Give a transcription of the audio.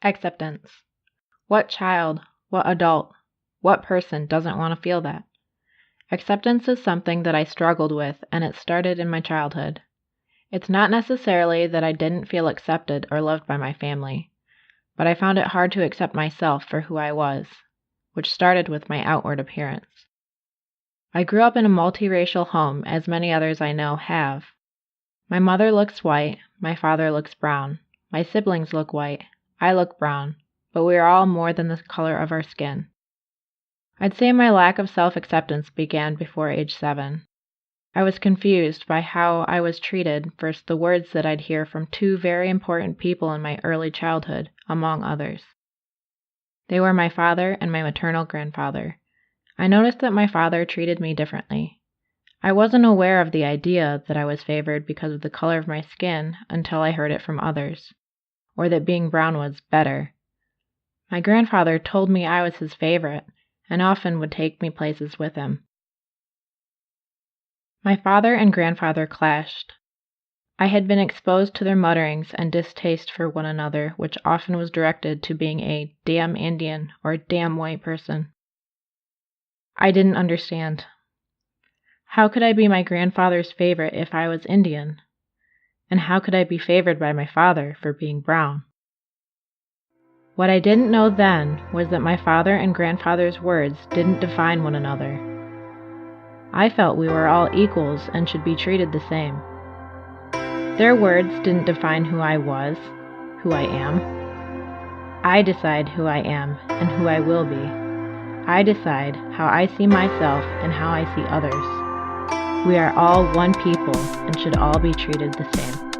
Acceptance. What child, what adult, what person doesn't want to feel that? Acceptance is something that I struggled with, and it started in my childhood. It's not necessarily that I didn't feel accepted or loved by my family, but I found it hard to accept myself for who I was, which started with my outward appearance. I grew up in a multiracial home, as many others I know have. My mother looks white, my father looks brown, my siblings look white, I look brown, but we are all more than the color of our skin. I'd say my lack of self-acceptance began before age 7. I was confused by how I was treated versus the words that I'd hear from two very important people in my early childhood, among others. They were my father and my maternal grandfather. I noticed that my father treated me differently. I wasn't aware of the idea that I was favored because of the color of my skin until I heard it from others, or that being brown was better. My grandfather told me I was his favorite, and often would take me places with him. My father and grandfather clashed. I had been exposed to their mutterings and distaste for one another, which often was directed to being a damn Indian or damn white person. I didn't understand. How could I be my grandfather's favorite if I was Indian? And how could I be favored by my father for being brown? What I didn't know then was that my father and grandfather's words didn't define one another. I felt we were all equals and should be treated the same. Their words didn't define who I was, who I am. I decide who I am and who I will be. I decide how I see myself and how I see others. We are all one people and should all be treated the same.